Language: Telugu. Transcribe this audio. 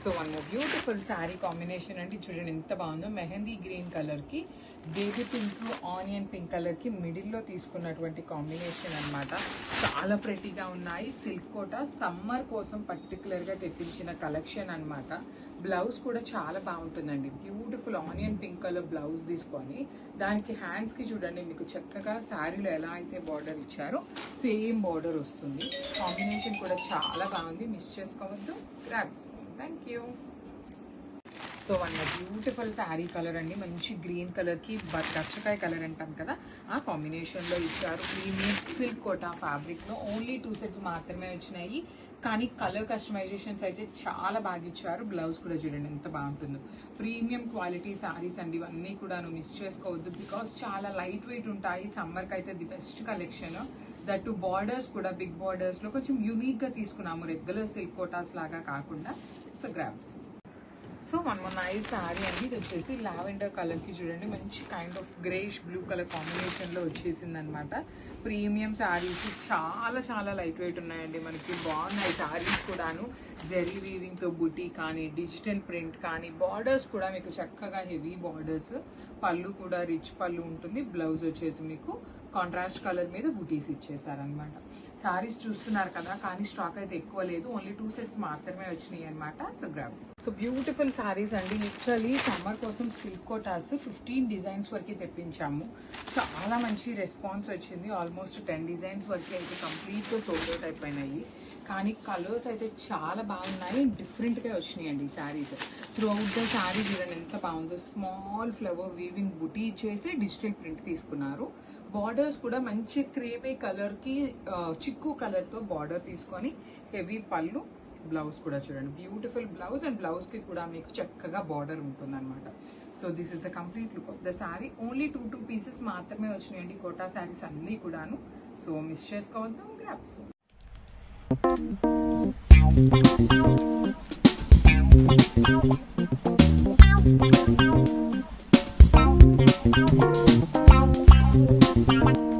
So one more beautiful sari combination అంటే చూడండి ఎంత బాగుందో. మెహందీ గ్రీన్ కలర్కి బేబీ పింక్ ఆనియన్ పింక్ కలర్కి మిడిల్లో తీసుకున్నటువంటి కాంబినేషన్ అనమాట. చాలా ప్రెటీగా ఉన్నాయి. సిల్క్ కోట సమ్మర్ కోసం పర్టికులర్గా తెప్పించిన కలెక్షన్ అనమాట. బ్లౌజ్ కూడా చాలా బాగుంటుందండి. Beautiful onion pink colour blouse తీసుకొని దానికి హ్యాండ్స్కి చూడండి మీకు చక్కగా శారీలో ఎలా అయితే బార్డర్ ఇచ్చారో సేమ్ బార్డర్ వస్తుంది. కాంబినేషన్ కూడా చాలా బాగుంది. మిస్ చేసుకోవద్దు. Grabs. Thank you. So one beautiful sari colour అండి. మంచి గ్రీన్ కలర్కి గచ్చకాయ కలర్ అంటాం కదా, ఆ కాంబినేషన్లో ఇచ్చారు. ప్రీమియం సిల్క్ కోటా ఫ్యాబ్రిక్లో ఓన్లీ 2 సెట్స్ మాత్రమే వచ్చినాయి, కానీ కలర్ కస్టమైజేషన్స్ అయితే చాలా బాగా ఇచ్చారు. బ్లౌజ్ కూడా చూడండి ఎంత బాగుంటుందో. ప్రీమియం క్వాలిటీ శారీస్ అండి ఇవన్నీ కూడా మిస్ చేసుకోవద్దు. బికాస్ చాలా లైట్ వెయిట్ ఉంటాయి. సమ్మర్కి అయితే the best collection. That to borders కూడా బిగ్ బార్డర్స్లో కొంచెం యూనిక్గా తీసుకున్నాము, రెగ్యులర్ సిల్క్ కోటాస్ లాగా కాకుండా. So grabs. So one nice sari అండి. ఇది వచ్చేసి లావెండర్ కలర్కి చూడండి మంచి kind of greyish blue colour కాంబినేషన్లో వచ్చేసింది అనమాట. ప్రీమియం శారీస్ చాలా చాలా లైట్ వెయిట్ ఉన్నాయండి. మనకి బాగున్నాయి శారీస్ కూడాను. జెరీ వీవింగ్తో బుటీ కానీ డిజిటల్ ప్రింట్ కానీ బార్డర్స్ కూడా మీకు చక్కగా హెవీ బార్డర్స్. పళ్ళు కూడా రిచ్ పళ్ళు ఉంటుంది. బ్లౌజ్ వచ్చేసి మీకు కాంట్రాస్ట్ కలర్ మీద బుటీస్ ఇచ్చేసారనమాట. శారీస్ చూస్తున్నారు కదా, కానీ స్టాక్ అయితే ఎక్కువ లేదు. ఓన్లీ 2 సెట్స్ మాత్రమే వచ్చినాయి అనమాట. So grabs. So beautiful saris అండి. లిటరలీ సమ్మర్ కోసం సిల్క్ కోటాస్ 15 డిజైన్స్ వరకు తెప్పించాము. చాలా మంచి రెస్పాన్స్ వచ్చింది. ఆల్మోస్ట్ 10 డిజైన్స్ వరకు అయితే కంప్లీట్గా సోల్డ్ అవుట్ అయిపోయినాయి. కానీ కలర్స్ అయితే చాలా బాగున్నాయి. డిఫరెంట్గా వచ్చినాయండి ఈ saris. Through out the sari చూడండి ఎంత బాగుందో. స్మాల్ ఫ్లవర్ వీవింగ్ బుటీ ఇచ్చేసి డిజిటల్ ప్రింట్ తీసుకున్నారు. బార్డర్స్ కూడా మంచి క్రీమీ కలర్కి చిక్కు కలర్తో బార్డర్ తీసుకొని హెవీ పళ్ళు. బ్లౌజ్ కూడా చూడండి బ్యూటిఫుల్ బ్లౌజ్. అండ్ బ్లౌజ్కి కూడా మీకు చక్కగా బార్డర్ ఉంటుంది అనమాట. So this is a complete look of the sari. Only 2 pieces మాత్రమే వచ్చినాయండి కోటా శారీస్ అన్నీ కూడాను. సో మిస్ చేసుకోవద్దు. గ్రాబ్స్. Thank you.